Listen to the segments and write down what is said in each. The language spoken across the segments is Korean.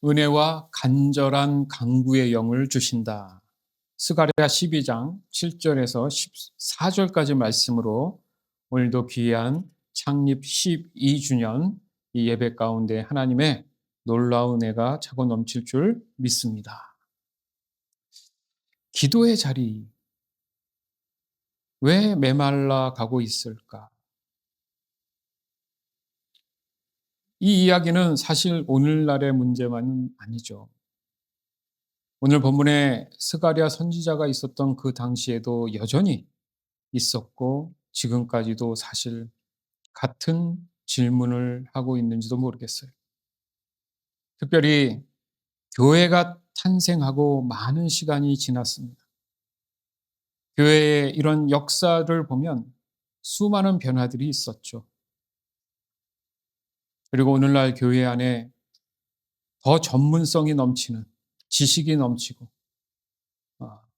은혜와 간절한 강구의 영을 주신다. 스가랴 12장 7절에서 14절까지 말씀으로 오늘도 귀한 창립 12주년 이 예배 가운데 하나님의 놀라운 은혜가 차고 넘칠 줄 믿습니다. 기도의 자리, 왜 메말라 가고 있을까? 이 이야기는 사실 오늘날의 문제만은 아니죠. 오늘 본문에 스가랴 선지자가 있었던 그 당시에도 여전히 있었고 지금까지도 사실 같은 질문을 하고 있는지도 모르겠어요. 특별히 교회가 탄생하고 많은 시간이 지났습니다. 교회의 이런 역사를 보면 수많은 변화들이 있었죠. 그리고 오늘날 교회 안에 더 전문성이 넘치는 지식이 넘치고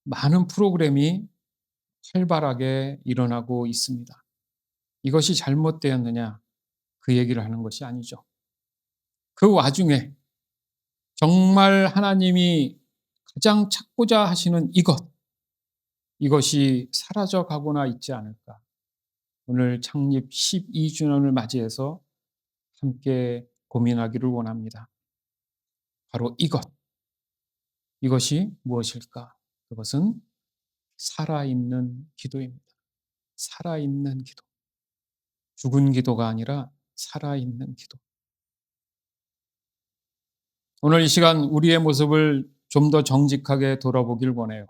많은 프로그램이 활발하게 일어나고 있습니다. 이것이 잘못되었느냐? 그 얘기를 하는 것이 아니죠. 그 와중에 정말 하나님이 가장 찾고자 하시는 이것이 사라져 가거나 있지 않을까. 오늘 창립 12주년을 맞이해서 함께 고민하기를 원합니다. 바로 이것이 무엇일까? 그것은 살아있는 기도입니다. 살아있는 기도. 죽은 기도가 아니라 살아있는 기도. 오늘 이 시간 우리의 모습을 좀 더 정직하게 돌아보길 원해요.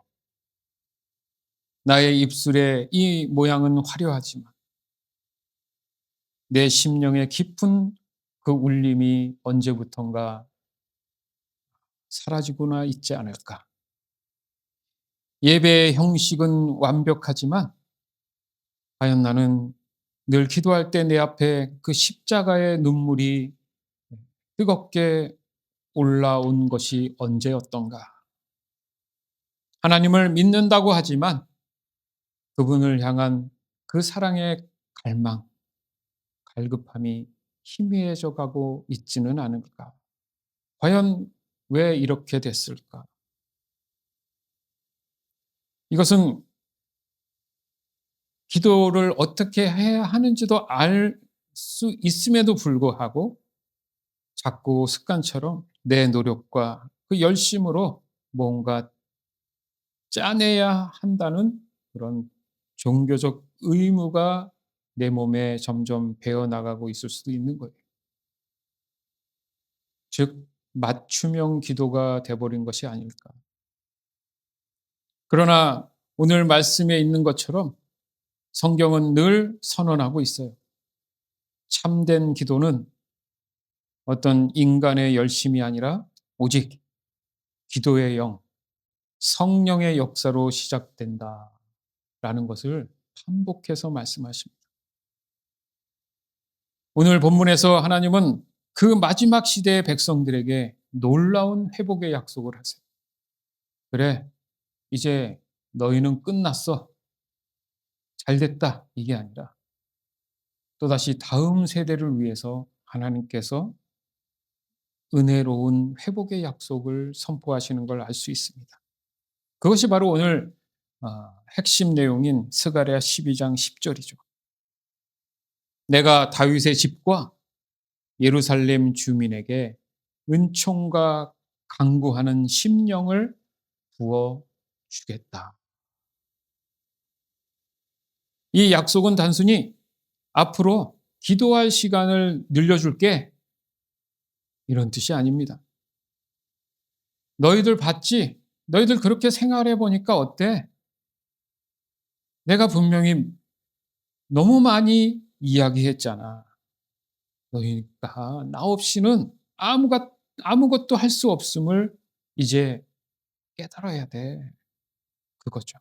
나의 입술의 이 모양은 화려하지만 내 심령의 깊은 그 울림이 언제부턴가 사라지거나 있지 않을까. 예배의 형식은 완벽하지만 과연 나는 늘 기도할 때 내 앞에 그 십자가의 눈물이 뜨겁게 올라온 것이 언제였던가. 하나님을 믿는다고 하지만 그분을 향한 그 사랑의 갈망, 갈급함이 희미해져 가고 있지는 않을까. 과연 왜 이렇게 됐을까? 이것은 기도를 어떻게 해야 하는지도 알 수 있음에도 불구하고 자꾸 습관처럼 내 노력과 그 열심으로 뭔가 짜내야 한다는 그런 종교적 의무가 내 몸에 점점 배어나가고 있을 수도 있는 거예요. 즉, 맞춤형 기도가 돼버린 것이 아닐까. 그러나 오늘 말씀에 있는 것처럼 성경은 늘 선언하고 있어요. 참된 기도는 어떤 인간의 열심이 아니라 오직 기도의 영, 성령의 역사로 시작된다라는 것을 반복해서 말씀하십니다. 오늘 본문에서 하나님은 그 마지막 시대의 백성들에게 놀라운 회복의 약속을 하세요. 그래, 이제 너희는 끝났어. 잘 됐다. 이게 아니라 또다시 다음 세대를 위해서 하나님께서 은혜로운 회복의 약속을 선포하시는 걸 알 수 있습니다. 그것이 바로 오늘 핵심 내용인 스가랴 12장 10절이죠. 내가 다윗의 집과 예루살렘 주민에게 은총과 강구하는 심령을 부어 주겠다. 이 약속은 단순히 앞으로 기도할 시간을 늘려줄게 이런 뜻이 아닙니다. 너희들 봤지? 너희들 그렇게 생활해 보니까 어때? 내가 분명히 너무 많이 이야기했잖아. 너희가 나 없이는 아무것도 할 수 없음을 이제 깨달아야 돼. 그거죠.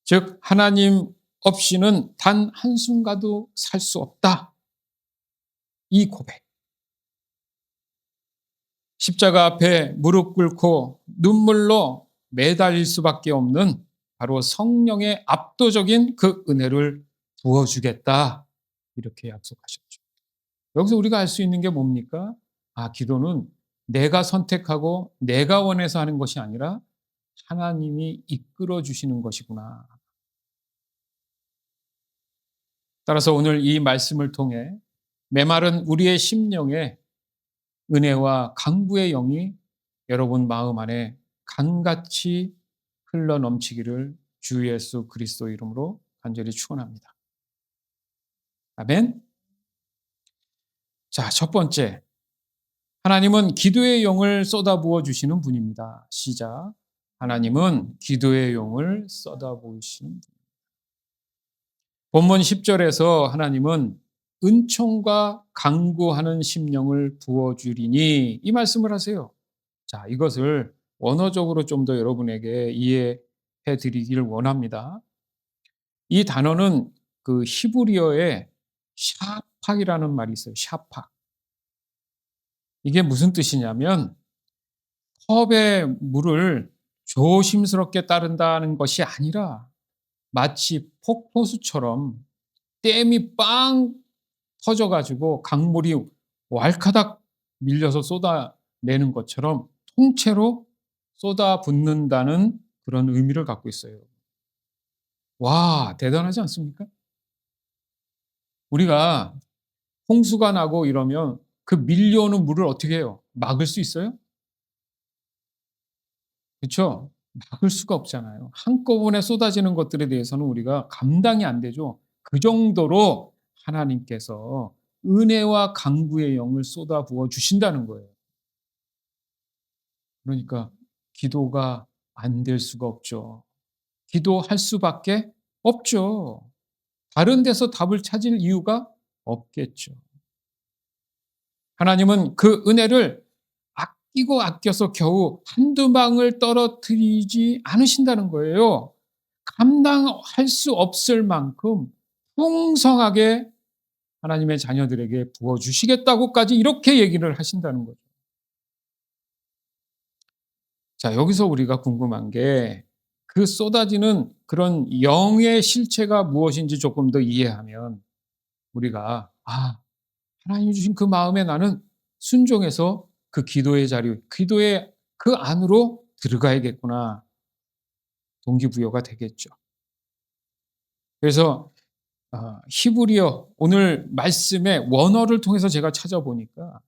즉, 하나님 없이는 단 한순간도 살 수 없다. 이 고백. 십자가 앞에 무릎 꿇고 눈물로 매달릴 수밖에 없는 바로 성령의 압도적인 그 은혜를 부어주겠다. 이렇게 약속하셨죠. 여기서 우리가 알 수 있는 게 뭡니까? 기도는 내가 선택하고 내가 원해서 하는 것이 아니라 하나님이 이끌어 주시는 것이구나. 따라서 오늘 이 말씀을 통해 메마른 우리의 심령에 은혜와 강구의 영이 여러분 마음 안에 강같이 흘러 넘치기를 주 예수 그리스도 이름으로 간절히 축원합니다. 아멘. 자, 첫 번째. 하나님은 기도의 영을 쏟아부어 주시는 분입니다. 시작. 하나님은 기도의 영을 쏟아부으시는 분. 본문 10절에서 하나님은 은총과 강구하는 심령을 부어 주리니 이 말씀을 하세요. 자, 이것을 원어적으로 좀 더 여러분에게 이해해 드리기를 원합니다. 이 단어는 그 히브리어에 샤팍이라는 말이 있어요. 샤팍. 이게 무슨 뜻이냐면 컵에 물을 조심스럽게 따른다는 것이 아니라 마치 폭포수처럼 댐이 빵 터져가지고 강물이 왈카닥 밀려서 쏟아내는 것처럼 통째로 쏟아붓는다는 그런 의미를 갖고 있어요. 와, 대단하지 않습니까? 우리가 홍수가 나고 이러면 그 밀려오는 물을 어떻게 해요? 막을 수 있어요? 그렇죠? 막을 수가 없잖아요. 한꺼번에 쏟아지는 것들에 대해서는 우리가 감당이 안 되죠. 그 정도로 하나님께서 은혜와 강구의 영을 쏟아부어 주신다는 거예요. 그러니까 기도가 안 될 수가 없죠. 기도할 수밖에 없죠. 다른 데서 답을 찾을 이유가 없겠죠. 하나님은 그 은혜를 아끼고 아껴서 겨우 한두 방울 떨어뜨리지 않으신다는 거예요. 감당할 수 없을 만큼 풍성하게 하나님의 자녀들에게 부어주시겠다고까지 이렇게 얘기를 하신다는 거죠. 자, 여기서 우리가 궁금한 게 그 쏟아지는 그런 영의 실체가 무엇인지 조금 더 이해하면 우리가 하나님 주신 그 마음에 나는 순종해서 그 기도의 자리, 기도의 그 안으로 들어가야겠구나. 동기부여가 되겠죠. 그래서 히브리어 오늘 말씀의 원어를 통해서 제가 찾아보니까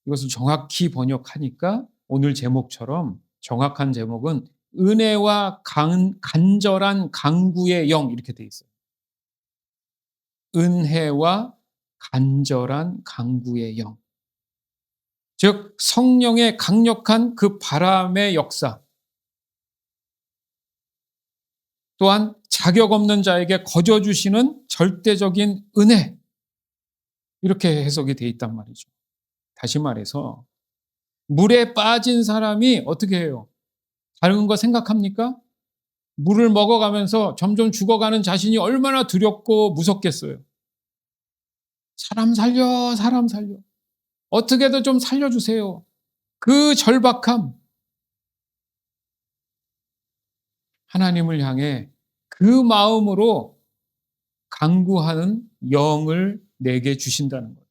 이것을 정확히 번역하니까 오늘 제목처럼 정확한 제목은 은혜와 간절한 강구의 영 이렇게 돼 있어요. 은혜와 간절한 강구의 영. 즉 성령의 강력한 그 바람의 역사, 또한 자격 없는 자에게 거저 주시는 절대적인 은혜, 이렇게 해석이 돼 있단 말이죠. 다시 말해서 물에 빠진 사람이 어떻게 해요? 다른 거 생각합니까? 물을 먹어가면서 점점 죽어가는 자신이 얼마나 두렵고 무섭겠어요. 사람 살려, 사람 살려. 어떻게든 좀 살려주세요. 그 절박함, 하나님을 향해 그 마음으로 간구하는 영을 내게 주신다는 거예요.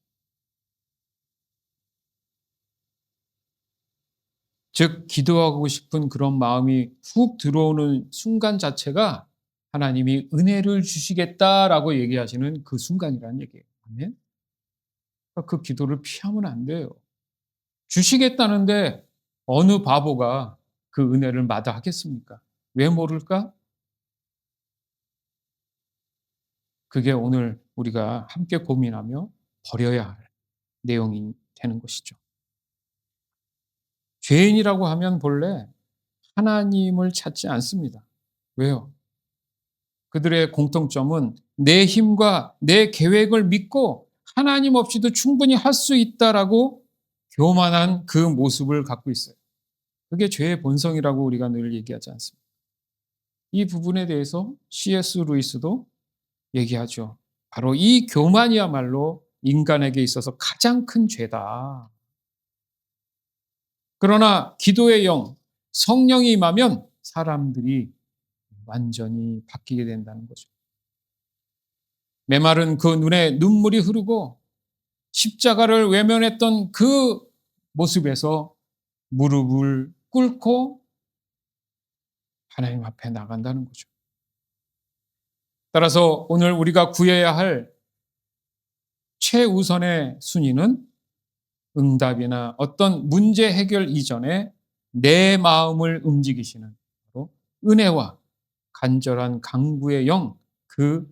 즉 기도하고 싶은 그런 마음이 훅 들어오는 순간 자체가 하나님이 은혜를 주시겠다라고 얘기하시는 그 순간이라는 얘기예요. 아멘? 그러니까 그 기도를 피하면 안 돼요. 주시겠다는데 어느 바보가 그 은혜를 마다하겠습니까? 왜 모를까? 그게 오늘 우리가 함께 고민하며 버려야 할 내용이 되는 것이죠. 죄인이라고 하면 본래 하나님을 찾지 않습니다. 왜요? 그들의 공통점은 내 힘과 내 계획을 믿고 하나님 없이도 충분히 할 수 있다라고 교만한 그 모습을 갖고 있어요. 그게 죄의 본성이라고 우리가 늘 얘기하지 않습니까? 이 부분에 대해서 C.S. 루이스도 얘기하죠. 바로 이 교만이야말로 인간에게 있어서 가장 큰 죄다. 그러나 기도의 영, 성령이 임하면 사람들이 완전히 바뀌게 된다는 거죠. 메마른 그 눈에 눈물이 흐르고 십자가를 외면했던 그 모습에서 무릎을 꿇고 하나님 앞에 나간다는 거죠. 따라서 오늘 우리가 구해야 할 최우선의 순위는 응답이나 어떤 문제 해결 이전에 내 마음을 움직이시는 바로 은혜와 간절한 강구의 영, 그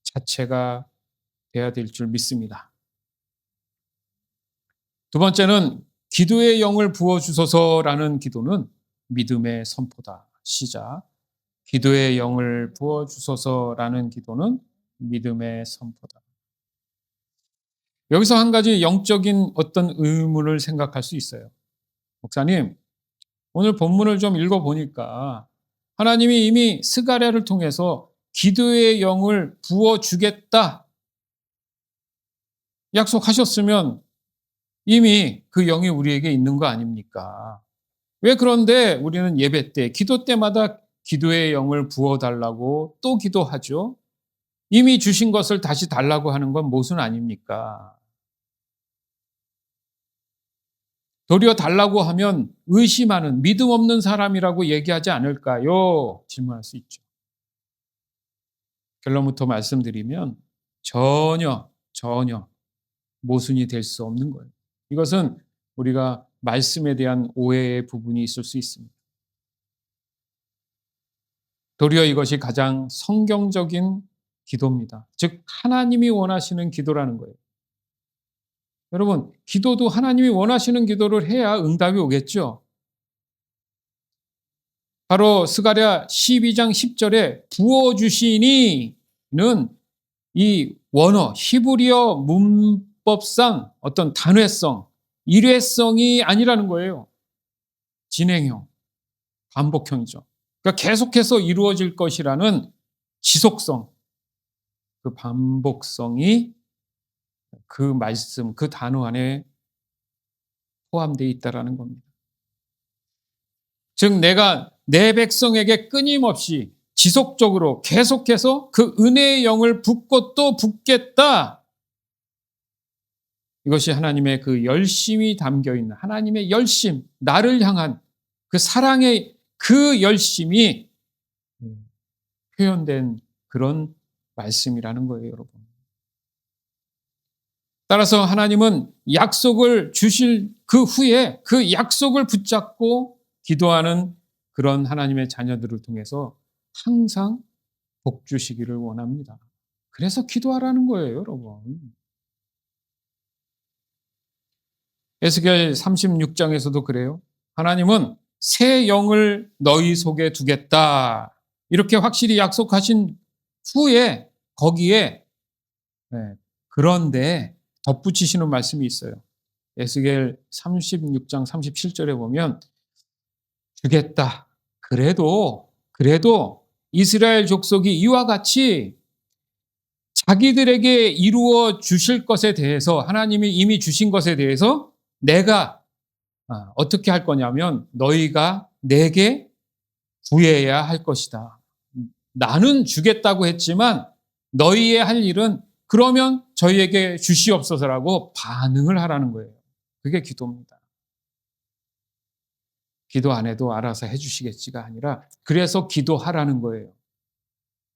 자체가 돼야 될 줄 믿습니다. 두 번째는 기도의 영을 부어주소서라는 기도는 믿음의 선포다. 시작. 기도의 영을 부어주소서라는 기도는 믿음의 선포다. 여기서 한 가지 영적인 어떤 의문을 생각할 수 있어요. 목사님, 오늘 본문을 좀 읽어보니까 하나님이 이미 스가랴를 통해서 기도의 영을 부어주겠다 약속하셨으면 이미 그 영이 우리에게 있는 거 아닙니까? 왜 그런데 우리는 예배 때, 기도 때마다 기도의 영을 부어달라고 또 기도하죠? 이미 주신 것을 다시 달라고 하는 건 모순 아닙니까? 도리어 달라고 하면 의심하는 믿음 없는 사람이라고 얘기하지 않을까요? 질문할 수 있죠. 결론부터 말씀드리면 전혀 모순이 될 수 없는 거예요. 이것은 우리가 말씀에 대한 오해의 부분이 있을 수 있습니다. 도리어 이것이 가장 성경적인 기도입니다. 즉 하나님이 원하시는 기도라는 거예요. 여러분, 기도도 하나님이 원하시는 기도를 해야 응답이 오겠죠. 바로 스가랴 12장 10절에 부어주시니는 이 원어 히브리어 문법상 어떤 단회성, 일회성이 아니라는 거예요. 진행형, 반복형이죠. 그러니까 계속해서 이루어질 것이라는 지속성, 그 반복성이 그 말씀, 그 단어 안에 포함되어 있다는 겁니다. 즉 내가 내 백성에게 끊임없이 지속적으로 계속해서 그 은혜의 영을 붓고 또 붓겠다. 이것이 하나님의 그 열심이 담겨 있는 하나님의 열심, 나를 향한 그 사랑의 그 열심이 표현된 그런 말씀이라는 거예요, 여러분. 따라서 하나님은 약속을 주실 그 후에 그 약속을 붙잡고 기도하는 그런 하나님의 자녀들을 통해서 항상 복 주시기를 원합니다. 그래서 기도하라는 거예요, 여러분. 에스겔 36장에서도 그래요. 하나님은 새 영을 너희 속에 두겠다. 이렇게 확실히 약속하신 후에 거기에 그런데 덧붙이시는 말씀이 있어요. 에스겔 36장 37절에 보면 주겠다. 그래도 이스라엘 족속이 이와 같이 자기들에게 이루어 주실 것에 대해서 하나님이 이미 주신 것에 대해서 내가 어떻게 할 거냐면 너희가 내게 구해야 할 것이다. 나는 주겠다고 했지만 너희의 할 일은 그러면 저희에게 주시옵소서라고 반응을 하라는 거예요. 그게 기도입니다. 기도 안 해도 알아서 해주시겠지가 아니라 그래서 기도하라는 거예요.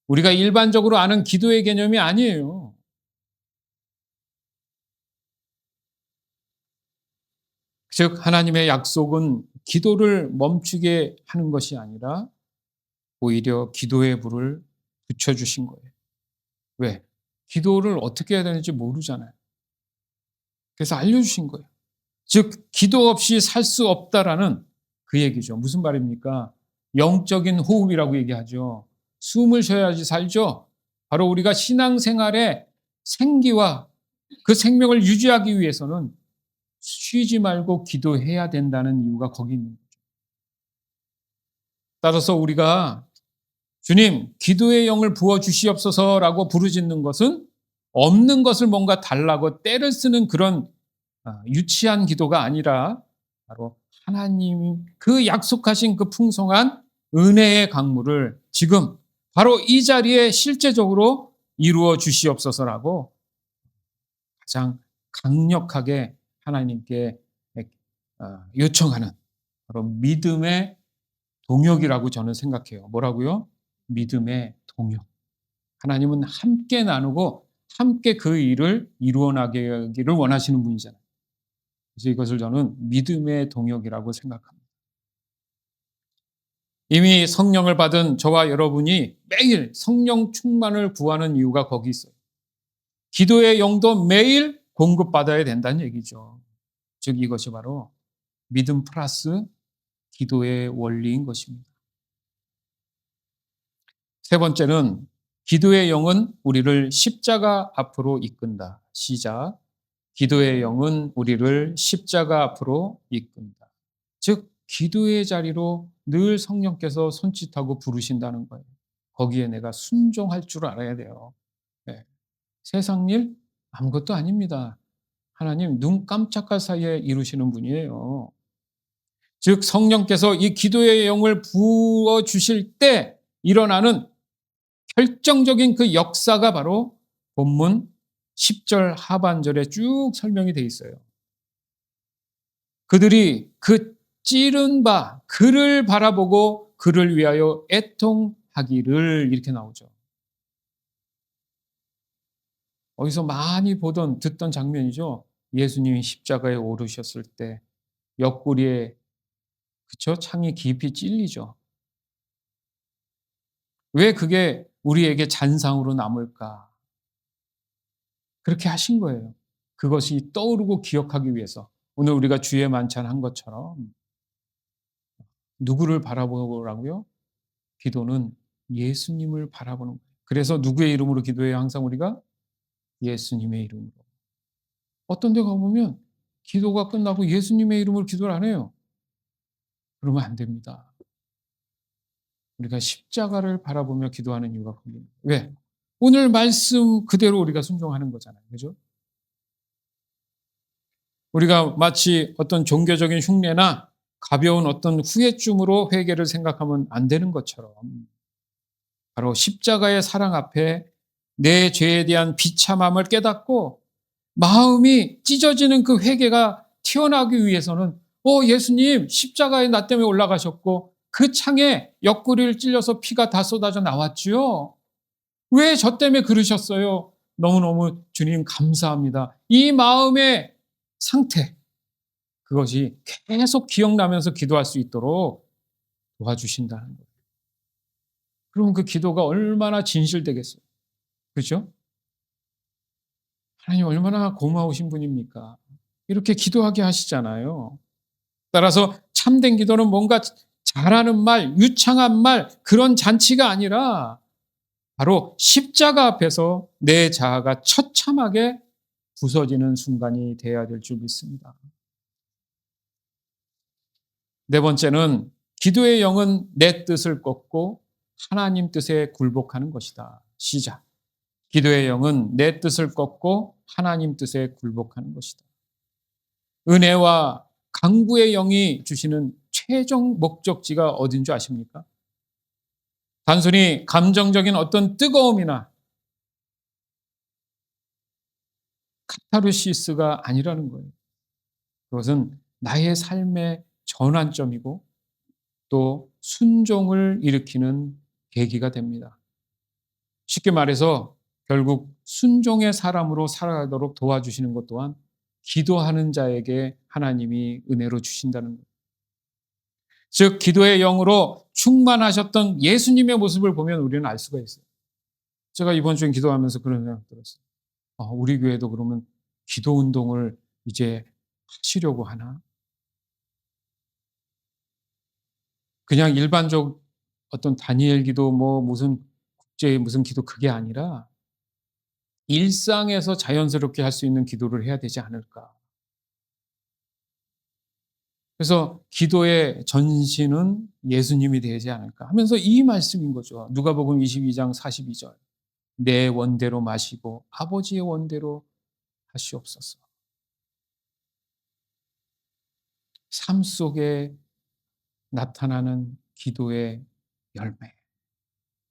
우리가 일반적으로 아는 기도의 개념이 아니에요. 즉 하나님의 약속은 기도를 멈추게 하는 것이 아니라 오히려 기도의 불을 붙여주신 거예요. 왜? 기도를 어떻게 해야 되는지 모르잖아요. 그래서 알려주신 거예요. 즉 기도 없이 살 수 없다라는 그 얘기죠. 무슨 말입니까? 영적인 호흡이라고 얘기하죠. 숨을 쉬어야지 살죠. 바로 우리가 신앙생활의 생기와 그 생명을 유지하기 위해서는 쉬지 말고 기도해야 된다는 이유가 거기 있는 거죠. 따라서 우리가 주님, 기도의 영을 부어주시옵소서라고 부르짖는 것은 없는 것을 뭔가 달라고 때를 쓰는 그런 유치한 기도가 아니라 바로 하나님 그 약속하신 그 풍성한 은혜의 강물을 지금 바로 이 자리에 실제적으로 이루어 주시옵소서라고 가장 강력하게 하나님께 요청하는 바로 믿음의 동역이라고 저는 생각해요. 뭐라고요? 믿음의 동역. 하나님은 함께 나누고 함께 그 일을 이루어 나가기를 원하시는 분이잖아요. 그래서 이것을 저는 믿음의 동역이라고 생각합니다. 이미 성령을 받은 저와 여러분이 매일 성령 충만을 구하는 이유가 거기 있어요. 기도의 영도 매일 공급받아야 된다는 얘기죠. 즉 이것이 바로 믿음 플러스 기도의 원리인 것입니다. 세 번째는 기도의 영은 우리를 십자가 앞으로 이끈다. 시작. 기도의 영은 우리를 십자가 앞으로 이끈다. 즉 기도의 자리로 늘 성령께서 손짓하고 부르신다는 거예요. 거기에 내가 순종할 줄 알아야 돼요. 네. 세상 일 아무것도 아닙니다. 하나님 눈 깜짝할 사이에 이루시는 분이에요. 즉 성령께서 이 기도의 영을 부어 주실 때 일어나는 결정적인 그 역사가 바로 본문 10절 하반절에 쭉 설명이 돼 있어요. 그들이 그 찌른 바 그를 바라보고 그를 위하여 애통하기를 이렇게 나오죠. 어디서 많이 보던 듣던 장면이죠. 예수님이 십자가에 오르셨을 때 옆구리에 그쵸? 창이 깊이 찔리죠. 왜 그게 우리에게 잔상으로 남을까? 그렇게 하신 거예요. 그것이 떠오르고 기억하기 위해서. 오늘 우리가 주의 만찬 한 것처럼 누구를 바라보라고요? 기도는 예수님을 바라보는 거예요. 그래서 누구의 이름으로 기도해요? 항상 우리가 예수님의 이름으로. 어떤 데 가보면 기도가 끝나고 예수님의 이름으로 기도를 안 해요. 그러면 안 됩니다. 우리가 십자가를 바라보며 기도하는 이유가 거기입니다. 왜? 오늘 말씀 그대로 우리가 순종하는 거잖아요. 그죠? 우리가 마치 어떤 종교적인 흉내나 가벼운 어떤 후회쯤으로 회개를 생각하면 안 되는 것처럼 바로 십자가의 사랑 앞에 내 죄에 대한 비참함을 깨닫고 마음이 찢어지는 그 회개가 튀어나오기 위해서는 예수님 십자가에 나 때문에 올라가셨고 그 창에 옆구리를 찔려서 피가 다 쏟아져 나왔지요. 왜 저 때문에 그러셨어요? 너무너무 주님 감사합니다. 이 마음의 상태 그것이 계속 기억나면서 기도할 수 있도록 도와주신다는 거예요. 그럼 그 기도가 얼마나 진실되겠어요. 그렇죠? 하나님 얼마나 고마우신 분입니까? 이렇게 기도하게 하시잖아요. 따라서 참된 기도는 뭔가 잘하는 말, 유창한 말, 그런 잔치가 아니라 바로 십자가 앞에서 내 자아가 처참하게 부서지는 순간이 되어야 될 줄 믿습니다. 네 번째는 기도의 영은 내 뜻을 꺾고 하나님 뜻에 굴복하는 것이다. 시작. 기도의 영은 내 뜻을 꺾고 하나님 뜻에 굴복하는 것이다. 은혜와 강구의 영이 주시는 최종 목적지가 어딘 줄 아십니까? 단순히 감정적인 어떤 뜨거움이나 카타르시스가 아니라는 거예요. 그것은 나의 삶의 전환점이고 또 순종을 일으키는 계기가 됩니다. 쉽게 말해서 결국 순종의 사람으로 살아가도록 도와주시는 것 또한 기도하는 자에게 하나님이 은혜로 주신다는 거예요. 즉 기도의 영으로 충만하셨던 예수님의 모습을 보면 우리는 알 수가 있어요. 제가 이번 주에 기도하면서 그런 생각 들었어요. 우리 교회도 그러면 기도 운동을 이제 하시려고 하나? 그냥 일반적 어떤 다니엘 기도 뭐 무슨 국제 무슨 기도 그게 아니라 일상에서 자연스럽게 할 수 있는 기도를 해야 되지 않을까. 그래서 기도의 전신은 예수님이 되지 않을까 하면서 이 말씀인 거죠. 누가복음 22장 42절. 내 원대로 마시고 아버지의 원대로 하시옵소서. 삶 속에 나타나는 기도의 열매.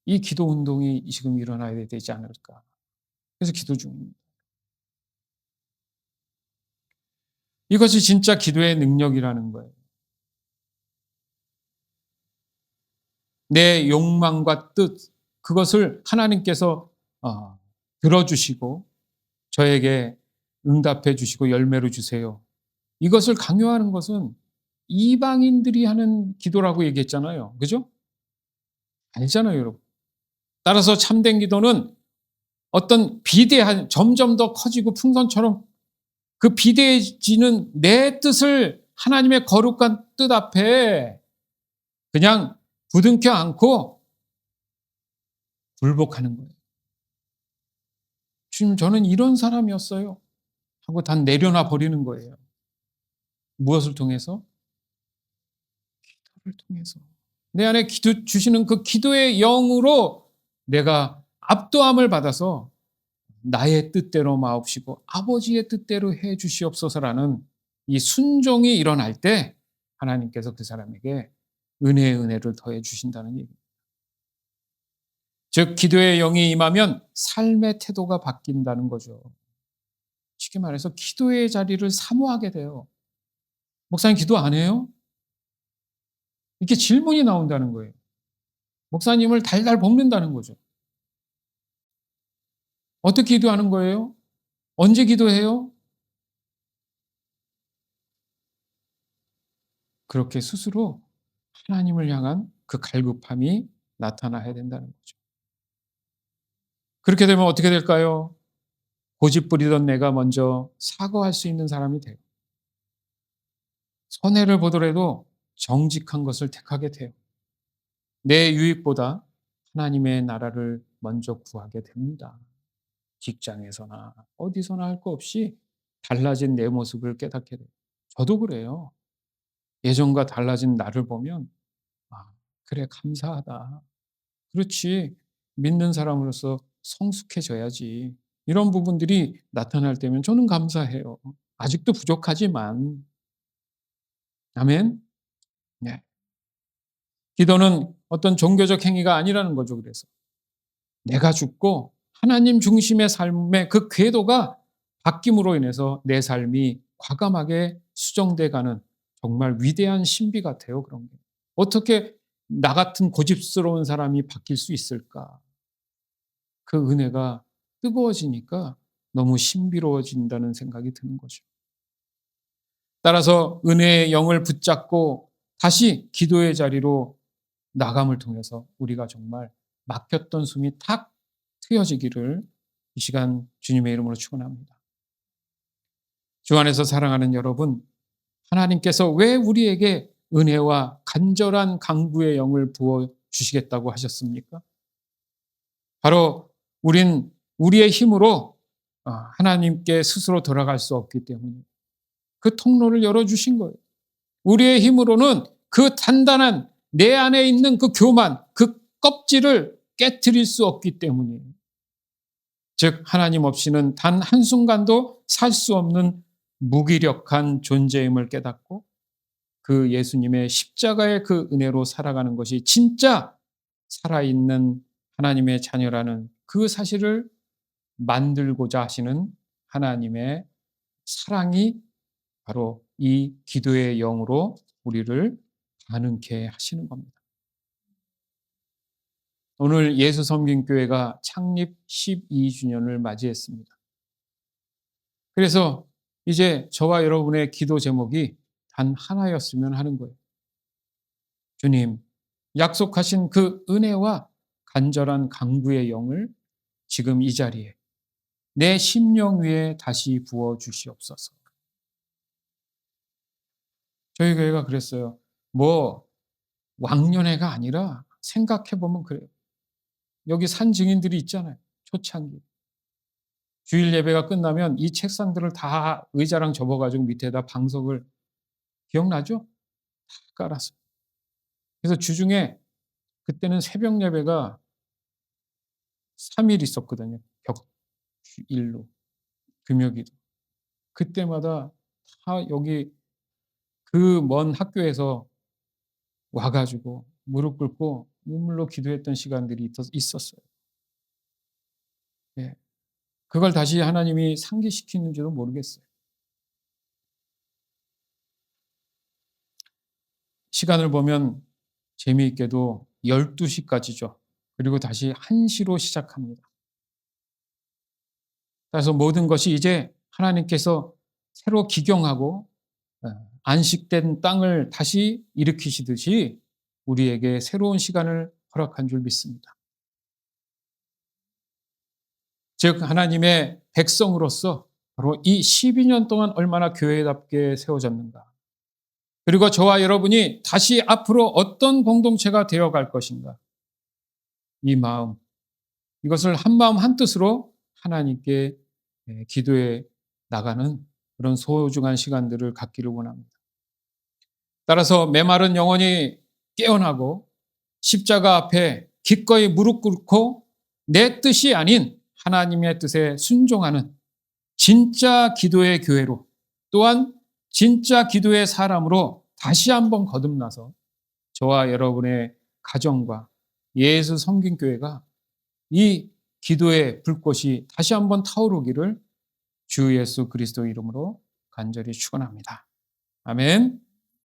이 기도 운동이 지금 일어나야 되지 않을까. 그래서 기도 중입니다. 이것이 진짜 기도의 능력이라는 거예요. 내 욕망과 뜻, 그것을 하나님께서 들어주시고 저에게 응답해 주시고 열매로 주세요. 이것을 강요하는 것은 이방인들이 하는 기도라고 얘기했잖아요. 그죠? 아니잖아요, 여러분. 따라서 참된 기도는 어떤 비대한, 점점 더 커지고 풍선처럼 그 비대해지는 내 뜻을 하나님의 거룩한 뜻 앞에 그냥 부둥켜 안고 굴복하는 거예요. 주님, 저는 이런 사람이었어요. 하고 다 내려놔 버리는 거예요. 무엇을 통해서? 기도를 통해서. 내 안에 기도 주시는 그 기도의 영으로 내가 압도함을 받아서 나의 뜻대로 마옵시고 아버지의 뜻대로 해 주시옵소서라는 이 순종이 일어날 때 하나님께서 그 사람에게 은혜의 은혜를 더해 주신다는 얘기입니다. 즉 기도의 영이 임하면 삶의 태도가 바뀐다는 거죠. 쉽게 말해서 기도의 자리를 사모하게 돼요. 목사님 기도 안 해요? 이렇게 질문이 나온다는 거예요. 목사님을 달달 볶는다는 거죠. 어떻게 기도하는 거예요? 언제 기도해요? 그렇게 스스로 하나님을 향한 그 갈급함이 나타나야 된다는 거죠. 그렇게 되면 어떻게 될까요? 고집 부리던 내가 먼저 사과할 수 있는 사람이 돼요. 손해를 보더라도 정직한 것을 택하게 돼요. 내 유익보다 하나님의 나라를 먼저 구하게 됩니다. 직장에서나 어디서나 할 거 없이 달라진 내 모습을 깨닫게 돼요. 저도 그래요. 예전과 달라진 나를 보면 그래 감사하다. 그렇지. 믿는 사람으로서 성숙해져야지. 이런 부분들이 나타날 때면 저는 감사해요. 아직도 부족하지만. 아멘. 네. 기도는 어떤 종교적 행위가 아니라는 거죠. 그래서 내가 죽고 하나님 중심의 삶의 그 궤도가 바뀜으로 인해서 내 삶이 과감하게 수정돼 가는 정말 위대한 신비 같아요. 그런 게. 어떻게 나 같은 고집스러운 사람이 바뀔 수 있을까? 그 은혜가 뜨거워지니까 너무 신비로워진다는 생각이 드는 거죠. 따라서 은혜의 영을 붙잡고 다시 기도의 자리로 나감을 통해서 우리가 정말 막혔던 숨이 탁 트여지기를 이 시간 주님의 이름으로 축원합니다. 주 안에서 사랑하는 여러분, 하나님께서 왜 우리에게 은혜와 간절한 강구의 영을 부어 주시겠다고 하셨습니까? 바로 우린 우리의 힘으로 하나님께 스스로 돌아갈 수 없기 때문에 그 통로를 열어주신 거예요. 우리의 힘으로는 그 단단한 내 안에 있는 그 교만, 그 껍질을 깨트릴 수 없기 때문이에요. 즉 하나님 없이는 단 한순간도 살 수 없는 무기력한 존재임을 깨닫고 그 예수님의 십자가의 그 은혜로 살아가는 것이 진짜 살아있는 하나님의 자녀라는 그 사실을 만들고자 하시는 하나님의 사랑이 바로 이 기도의 영으로 우리를 가능케 하시는 겁니다. 오늘 예수섬김교회가 창립 12주년을 맞이했습니다. 그래서 이제 저와 여러분의 기도 제목이 단 하나였으면 하는 거예요. 주님, 약속하신 그 은혜와 간절한 강구의 영을 지금 이 자리에 내 심령 위에 다시 부어 주시옵소서. 저희 교회가 그랬어요. 뭐 왕년회가 아니라 생각해 보면 그래요. 여기 산 증인들이 있잖아요. 초창기. 주일 예배가 끝나면 이 책상들을 다 의자랑 접어가지고 밑에다 방석을 기억나죠? 다 깔았어요. 그래서 주중에 그때는 새벽 예배가 3일 있었거든요. 격주일로 금요기도. 그때마다 다 여기 그 먼 학교에서 와 가지고 무릎 꿇고 눈물로 기도했던 시간들이 있었어요. 예. 그걸 다시 하나님이 상기시키는지도 모르겠어요. 시간을 보면 재미있게도 12시까지죠. 그리고 다시 1시로 시작합니다. 그래서 모든 것이 이제 하나님께서 새로 기경하고 안식된 땅을 다시 일으키시듯이 우리에게 새로운 시간을 허락한 줄 믿습니다. 즉 하나님의 백성으로서 바로 이 12년 동안 얼마나 교회답게 세워졌는가. 그리고 저와 여러분이 다시 앞으로 어떤 공동체가 되어갈 것인가. 이 마음, 이것을 한마음 한뜻으로 하나님께 기도해 나가는 그런 소중한 시간들을 갖기를 원합니다. 따라서 메마른 영혼이 깨어나고 십자가 앞에 기꺼이 무릎 꿇고 내 뜻이 아닌 하나님의 뜻에 순종하는 진짜 기도의 교회로, 또한 진짜 기도의 사람으로 다시 한번 거듭나서 저와 여러분의 가정과 예수 섬김교회가 이 기도의 불꽃이 다시 한번 타오르기를 주 예수 그리스도 이름으로 간절히 축원합니다. 아멘.